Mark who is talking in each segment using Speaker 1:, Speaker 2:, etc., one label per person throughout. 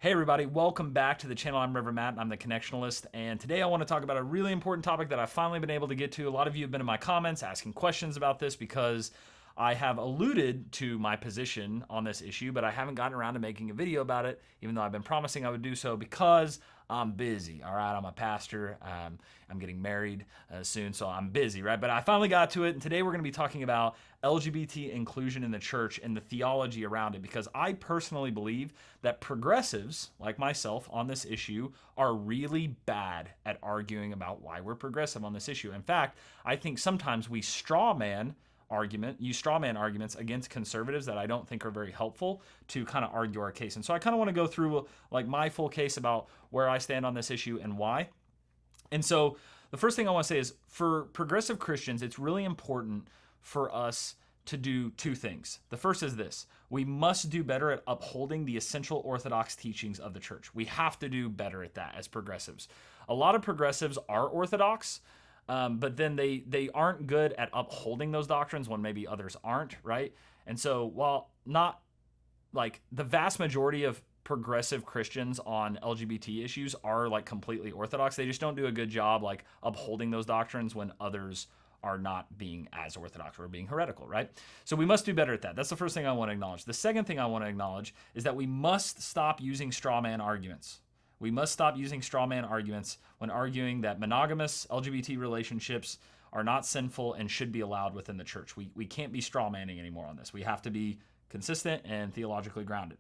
Speaker 1: Hey everybody, welcome back to the channel. I'm Reverend Matt and I'm the Connectionalist, and today I want to talk about a really important topic that I've finally been able to get to. A lot of you have been in my comments asking questions about this because I have alluded to my position on this issue, but I haven't gotten around to making a video about it, even though I've been promising I would do so because I'm busy, all right? I'm a pastor. I'm getting married soon, so I'm busy, right? But I finally got to it, and today we're going to be talking about LGBT inclusion in the church and the theology around it, because I personally believe that progressives, like myself, on this issue are really bad at arguing about why we're progressive on this issue. In fact, I think sometimes we use straw man arguments against conservatives that I don't think are very helpful to kind of argue our case. And so I kind of want to go through like my full case about where I stand on this issue and why. And so the first thing I want to say is, for progressive Christians, it's really important for us to do two things. The first is this: we must do better at upholding the essential orthodox teachings of the church. We have to do better at that as progressives. A lot of progressives are orthodox, but then they aren't good at upholding those doctrines when maybe others aren't, right? And so while not like the vast majority of progressive Christians on LGBT issues are like completely orthodox, they just don't do a good job like upholding those doctrines when others are not being as orthodox or being heretical, right? So we must do better at that. That's the first thing I want to acknowledge. The second thing I want to acknowledge is that we must stop using straw man arguments. We must stop using straw man arguments when arguing that monogamous LGBT relationships are not sinful and should be allowed within the church. We can't be straw manning anymore on this. We have to be consistent and theologically grounded.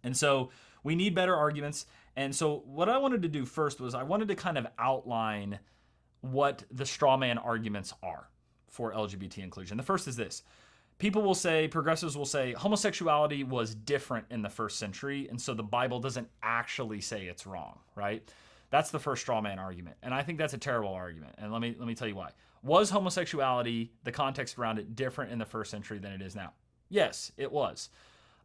Speaker 1: And so we need better arguments. And so what I wanted to do first was I wanted to kind of outline what the straw man arguments are for LGBT inclusion. The first is this: people will say, progressives will say, homosexuality was different in the first century, and so the Bible doesn't actually say it's wrong, right? That's the first straw man argument, and I think that's a terrible argument, and let me tell you why. Was homosexuality, the context around it, different in the first century than it is now? Yes, it was.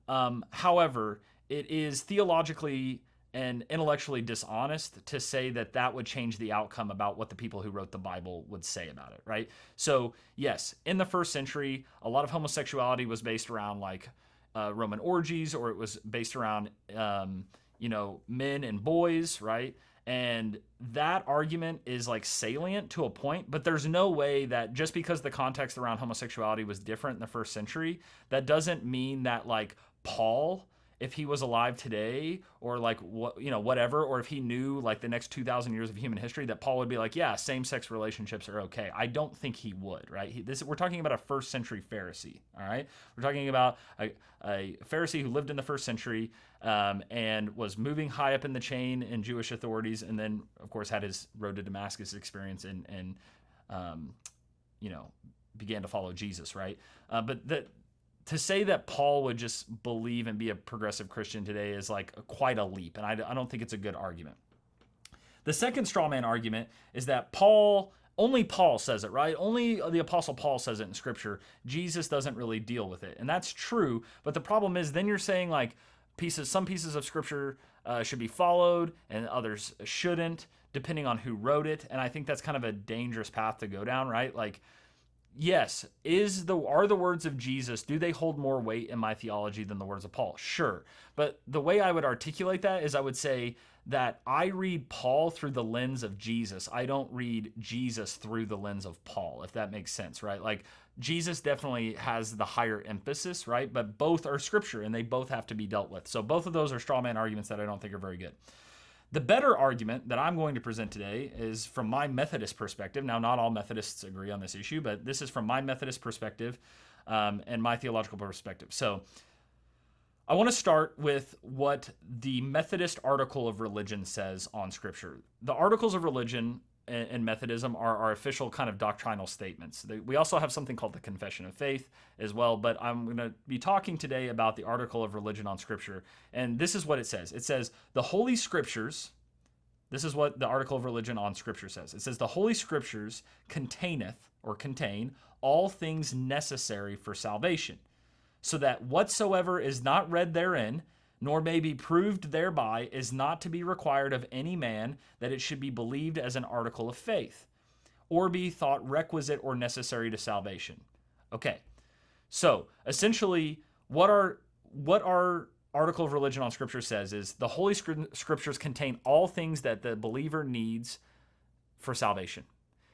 Speaker 1: However, it is theologically and intellectually dishonest to say that that would change the outcome about what the people who wrote the Bible would say about it, right? So yes, in the first century, a lot of homosexuality was based around like Roman orgies, or it was based around, men and boys, right? And that argument is like salient to a point, but there's no way that just because the context around homosexuality was different in the first century, that doesn't mean that like Paul, if he was alive today, or like whatever, or if he knew like the next 2,000 years of human history, that Paul would be like, yeah, same-sex relationships are okay. I don't think he would, right? We're talking about a first century Pharisee, all right? We're talking about a Pharisee who lived in the first century and was moving high up in the chain in Jewish authorities, and then of course had his road to Damascus experience and began to follow Jesus, right? To say that Paul would just believe and be a progressive Christian today is like quite a leap, and I don't think it's a good argument. The second straw man argument is that only Paul says it, right? Only the Apostle Paul says it in Scripture. Jesus doesn't really deal with it, and that's true, but the problem is then you're saying like some pieces of Scripture should be followed and others shouldn't, depending on who wrote it, and I think that's kind of a dangerous path to go down, right? Like, yes, are the words of Jesus, do they hold more weight in my theology than the words of Paul? Sure. But the way I would articulate that is I would say that I read Paul through the lens of Jesus. I don't read Jesus through the lens of Paul, if that makes sense, right? Like, Jesus definitely has the higher emphasis, right? But both are Scripture, and they both have to be dealt with. So both of those are straw man arguments that I don't think are very good. The better argument that I'm going to present today is from my Methodist perspective. Now, not all Methodists agree on this issue, but this is from my Methodist perspective and my theological perspective. So I want to start with what the Methodist Article of Religion says on Scripture. The Articles of Religion in Methodism are our official kind of doctrinal statements. We also have something called the Confession of Faith as well, but I'm going to be talking today about the Article of Religion on Scripture, and this is what it says. It says, the Holy Scriptures, this is what the Article of Religion on Scripture says. It says, the Holy Scriptures contain all things necessary for salvation, so that whatsoever is not read therein, nor may be proved thereby, is not to be required of any man that it should be believed as an article of faith, or be thought requisite or necessary to salvation. Okay, so essentially, what are article of religion on Scripture says is the Holy Scriptures contain all things that the believer needs for salvation.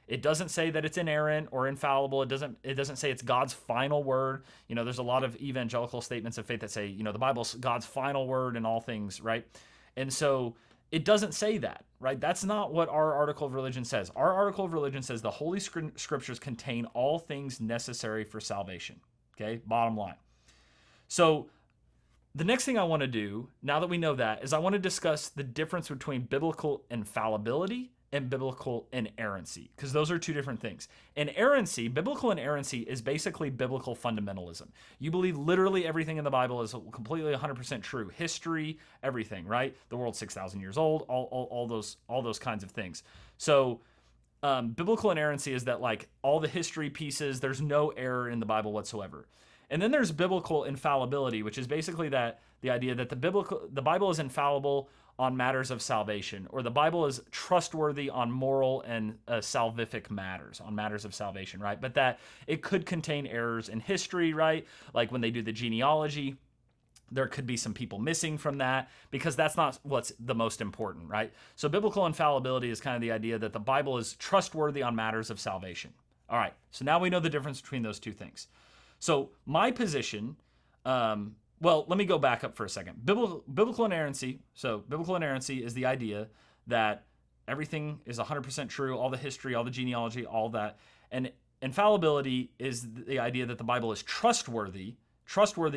Speaker 1: It doesn't say that it's inerrant or infallible. It doesn't say it's God's final word. There's a lot of evangelical statements of faith that say, the Bible's God's final word in all things, right? And so it doesn't say that, right? That's not what our article of religion says. Our article of religion says the Holy Scriptures contain all things necessary for salvation, okay? Bottom line. So the next thing I want to do, now that we know that, is I want to discuss the difference between biblical infallibility and biblical inerrancy, because those are two different things. Biblical inerrancy is basically biblical fundamentalism. You believe literally everything in the Bible is completely 100% true. History, everything, right? The world's 6,000 years old, all those kinds of things. So biblical inerrancy is that like all the history pieces, there's no error in the Bible whatsoever. And then there's biblical infallibility, which is basically the idea that the Bible is infallible on matters of salvation, or the Bible is trustworthy on moral and salvific matters, on matters of salvation, right? But that it could contain errors in history, right? Like when they do the genealogy, there could be some people missing from that because that's not what's the most important, right? So biblical infallibility is kind of the idea that the Bible is trustworthy on matters of salvation. All right, so now we know the difference between those two things. So my position, well, let me go back up for a second. Biblical inerrancy. So biblical inerrancy is the idea that everything is 100% true, all the history, all the genealogy, all that. And infallibility is the idea that the Bible is trustworthy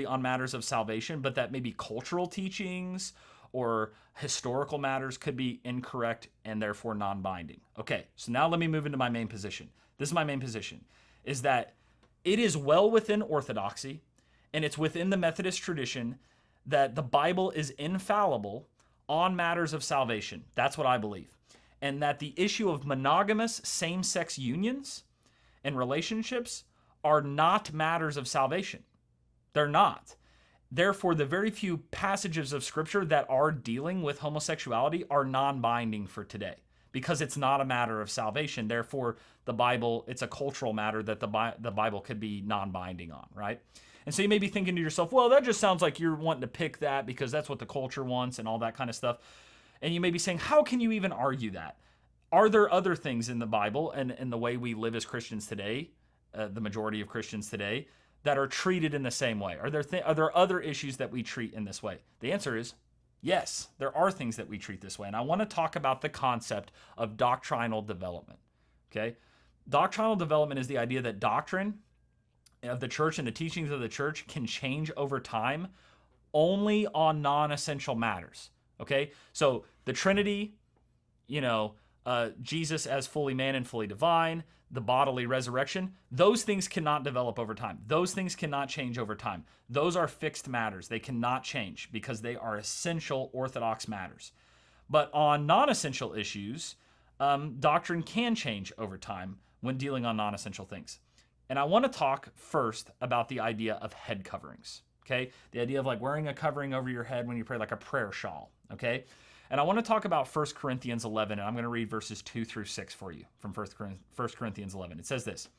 Speaker 1: on matters of salvation, but that maybe cultural teachings or historical matters could be incorrect and therefore non-binding. Okay, so now let me move into my main position. This is my main position, is that it is well within orthodoxy, and it's within the Methodist tradition that the Bible is infallible on matters of salvation. That's what I believe. And that the issue of monogamous same-sex unions and relationships are not matters of salvation. They're not. Therefore, the very few passages of Scripture that are dealing with homosexuality are non-binding for today because it's not a matter of salvation. Therefore, the Bible, it's a cultural matter that the Bible could be non-binding on, right? And so you may be thinking to yourself, well, that just sounds like you're wanting to pick that because that's what the culture wants and all that kind of stuff. And you may be saying, how can you even argue that? Are there other things in the Bible and in the way we live as Christians today, the majority of Christians today, that are treated in the same way? Are there other issues that we treat in this way? The answer is yes, there are things that we treat this way. And I want to talk about the concept of doctrinal development, okay? Doctrinal development is the idea that doctrine of the church and the teachings of the church can change over time only on non-essential matters, okay? So the Trinity, Jesus as fully man and fully divine, the bodily resurrection, those things cannot develop over time. Those things cannot change over time. Those are fixed matters. They cannot change because they are essential orthodox matters. But on non-essential issues, doctrine can change over time when dealing on non-essential things. And I want to talk first about the idea of head coverings, okay? The idea of like wearing a covering over your head when you pray, like a prayer shawl, okay? And I want to talk about 1 Corinthians 11, and I'm going to read verses 2 through 6 for you from 1 Corinthians 11. It says this,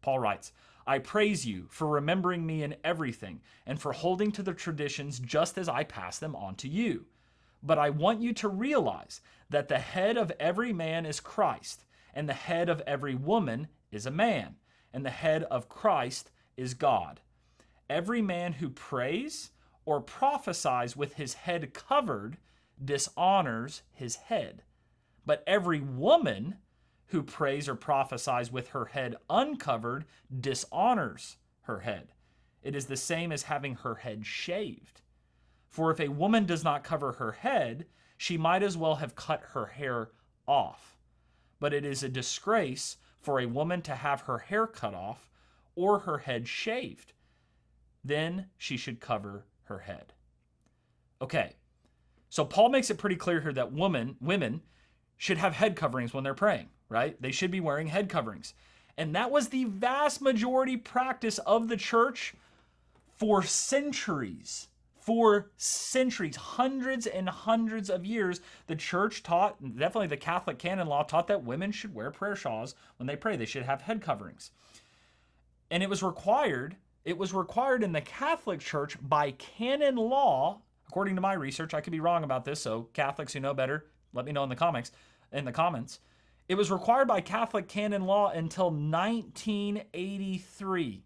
Speaker 1: Paul writes, I praise you for remembering me in everything and for holding to the traditions just as I pass them on to you. But I want you to realize that the head of every man is Christ, and the head of every woman is a man, and the head of Christ is God. Every man who prays or prophesies with his head covered dishonors his head. But every woman who prays or prophesies with her head uncovered dishonors her head. It is the same as having her head shaved. For if a woman does not cover her head, she might as well have cut her hair off. But it is a disgrace for a woman to have her hair cut off or her head shaved. Then she should cover her head. Okay, so Paul makes it pretty clear here that women should have head coverings when they're praying, right? They should be wearing head coverings. And that was the vast majority practice of the church for centuries. For centuries, hundreds and hundreds of years, the church taught, definitely the Catholic canon law taught that women should wear prayer shawls when they pray. They should have head coverings. And it was required in the Catholic Church by canon law according to my research, I could be wrong about this, so Catholics who know better, let me know in the comments. It was required by Catholic canon law until 1983.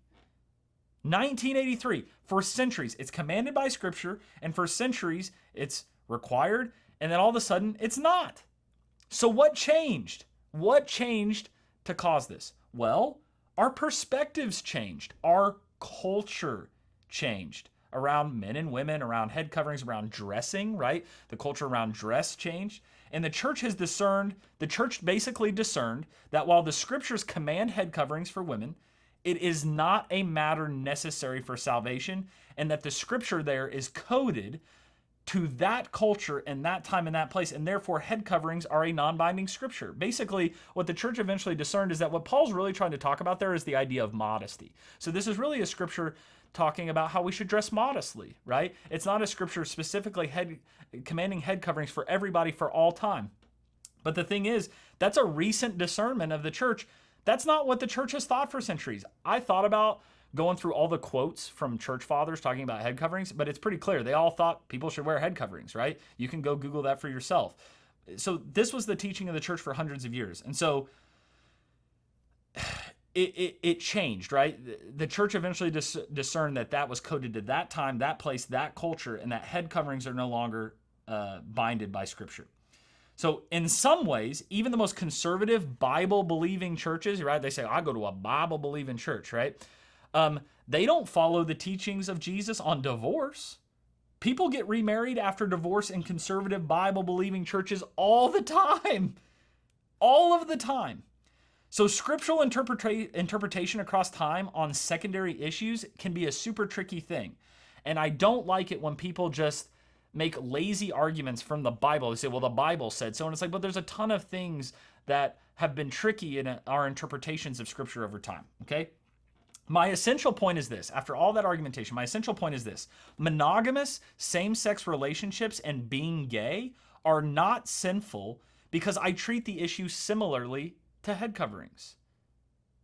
Speaker 1: 1983. For centuries, it's commanded by Scripture, and for centuries, it's required, and then all of a sudden, it's not. So what changed? What changed to cause this? Well, our perspectives changed. Our culture changed around men and women, around head coverings, around dressing, right? The culture around dress changed. And the church basically discerned that while the scriptures command head coverings for women, it is not a matter necessary for salvation, and that the scripture there is coded to that culture and that time and that place, and therefore head coverings are a non-binding scripture. Basically, what the church eventually discerned is that what Paul's really trying to talk about there is the idea of modesty. So this is really a scripture talking about how we should dress modestly, right? It's not a scripture specifically commanding head coverings for everybody for all time. But the thing is, that's a recent discernment of the church. That's not what the church has thought for centuries. I thought about going through all the quotes from church fathers talking about head coverings, but it's pretty clear. They all thought people should wear head coverings, right? You can go Google that for yourself. So this was the teaching of the church for hundreds of years. And so it changed, right? The church eventually discerned that that was coded to that time, that place, that culture, and that head coverings are no longer binded by Scripture. So in some ways, even the most conservative Bible-believing churches, right? They say, I go to a Bible-believing church, right? They don't follow the teachings of Jesus on divorce. People get remarried after divorce in conservative Bible-believing churches all the time. All of the time. So scriptural interpretation across time on secondary issues can be a super tricky thing. And I don't like it when people just make lazy arguments from the Bible. They say, well, the Bible said so. And it's like, but there's a ton of things that have been tricky in our interpretations of Scripture over time, okay? My essential point is this. After all that argumentation, my essential point is this. Monogamous same-sex relationships and being gay are not sinful because I treat the issue similarly to head coverings.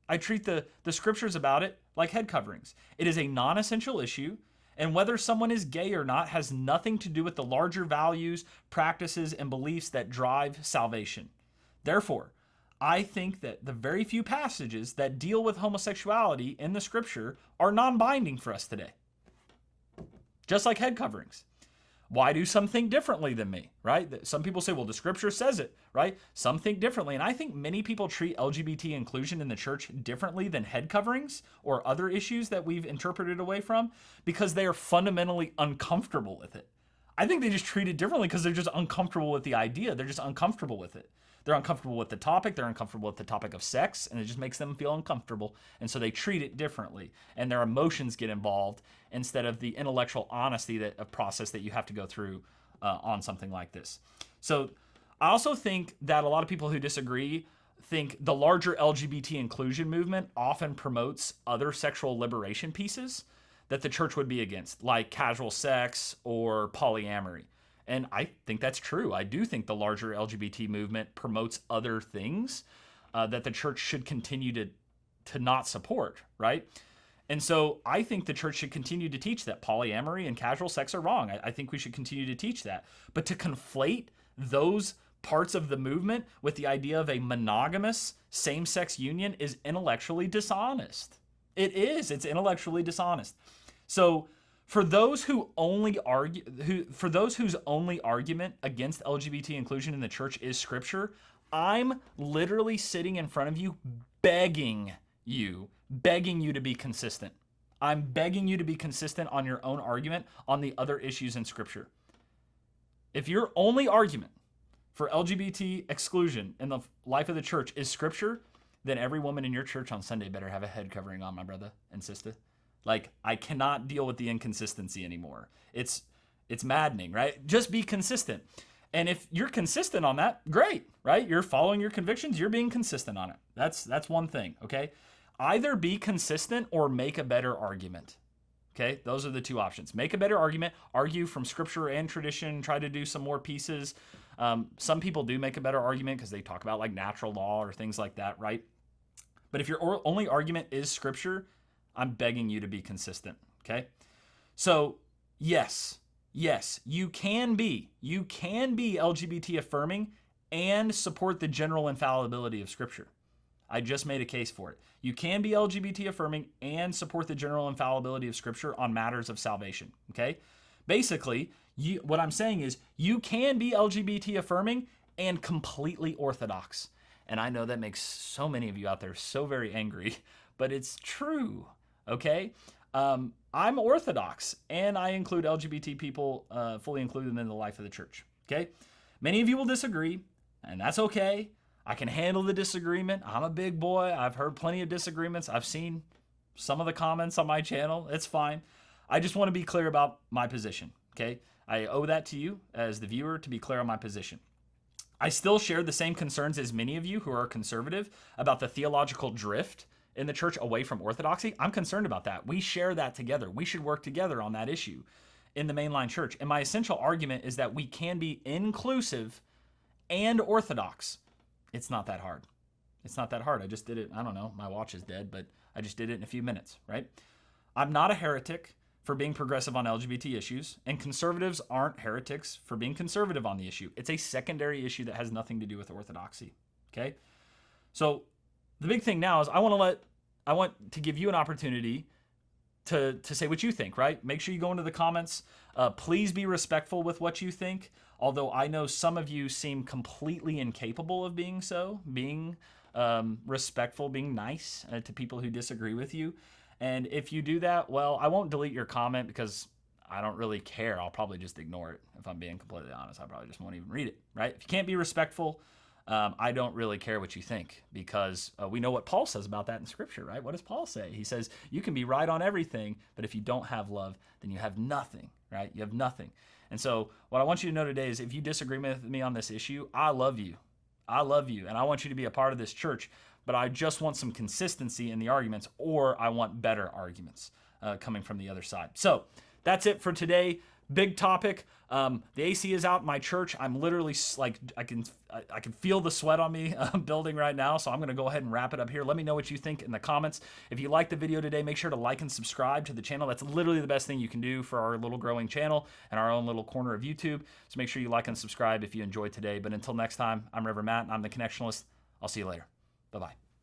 Speaker 1: I treat the scriptures about it like head coverings. It is a non-essential issue, and whether someone is gay or not has nothing to do with the larger values, practices, and beliefs that drive salvation. Therefore, I think that the very few passages that deal with homosexuality in the scripture are non-binding for us today. Just like head coverings. Why do some think differently than me, right? Some people say, well, the scripture says it, right? Some think differently. And I think many people treat LGBT inclusion in the church differently than head coverings or other issues that we've interpreted away from because they are fundamentally uncomfortable with it. I think they just treat it differently because they're just uncomfortable with the idea. They're just uncomfortable with it. They're uncomfortable with the topic. They're uncomfortable with the topic of sex, and it just makes them feel uncomfortable. And so they treat it differently, and their emotions get involved instead of the intellectual honesty a process that you have to go through on something like this. So I also think that a lot of people who disagree think the larger LGBT inclusion movement often promotes other sexual liberation pieces that the church would be against, like casual sex or polyamory. And I think that's true. I do think the larger LGBT movement promotes other things that the church should continue to not support, right? And so I think the church should continue to teach that polyamory and casual sex are wrong. I think we should continue to teach that. But to conflate those parts of the movement with the idea of a monogamous same-sex union is intellectually dishonest. It is. It's intellectually dishonest. So for those whose only argument against LGBT inclusion in the church is scripture, I'm literally sitting in front of you begging you to be consistent. I'm begging you to be consistent on your own argument on the other issues in scripture. If your only argument for LGBT exclusion in the life of the church is scripture, then every woman in your church on Sunday better have a head covering on, my brother and sister. Like, I cannot deal with the inconsistency anymore. It's maddening, right? Just be consistent. And if you're consistent on that, great, right? You're following your convictions. You're being consistent on it. That's one thing, okay? Either be consistent or make a better argument, okay? Those are the two options. Make a better argument, argue from scripture and tradition, try to do some more pieces. Some people do make a better argument because they talk about like natural law or things like that, right? But if your only argument is scripture, I'm begging you to be consistent, okay? So, yes, Yes, you can be LGBT affirming and support the general infallibility of Scripture. I just made a case for it. You can be LGBT affirming and support the general infallibility of Scripture on matters of salvation. Okay? Basically, what I'm saying is you can be LGBT affirming and completely orthodox. And I know that makes so many of you out there so very angry, but it's true. Okay? I'm Orthodox, and I include LGBT people, fully include them in the life of the church. Okay? Many of you will disagree, and that's okay. I can handle the disagreement. I'm a big boy. I've heard plenty of disagreements. I've seen some of the comments on my channel. It's fine. I just want to be clear about my position, okay? I owe that to you as the viewer to be clear on my position. I still share the same concerns as many of you who are conservative about the theological drift in the church away from orthodoxy. I'm concerned about that. We share that together. We should work together on that issue in the mainline church. And my essential argument is that we can be inclusive and orthodox. It's not that hard. It's not that hard. I just did it. I don't know. My watch is dead, but I just did it in a few minutes, right? I'm not a heretic for being progressive on LGBT issues, and conservatives aren't heretics for being conservative on the issue. It's a secondary issue that has nothing to do with orthodoxy, okay? So the big thing now is I want to give you an opportunity to say what you think, right? Make sure you go into the comments. Please be respectful with what you think. Although I know some of you seem completely incapable of being so, being respectful, being nice to people who disagree with you. And if you do that, well, I won't delete your comment because I don't really care. I'll probably just ignore it. If I'm being completely honest, I probably just won't even read it, right? If you can't be respectful, I don't really care what you think because we know what Paul says about that in Scripture, right? What does Paul say? He says, you can be right on everything, but if you don't have love, then you have nothing, right? You have nothing. And so what I want you to know today is if you disagree with me on this issue, I love you. I love you, and I want you to be a part of this church, but I just want some consistency in the arguments, or I want better arguments coming from the other side. So that's it for today. Big topic. The AC is out in my church. I'm literally like, I can feel the sweat on me building right now. So I'm going to go ahead and wrap it up here. Let me know what you think in the comments. If you liked the video today, make sure to like and subscribe to the channel. That's literally the best thing you can do for our little growing channel and our own little corner of YouTube. So make sure you like and subscribe if you enjoyed today. But until next time, I'm Reverend Matt and I'm the Connectionalist. I'll see you later. Bye-bye.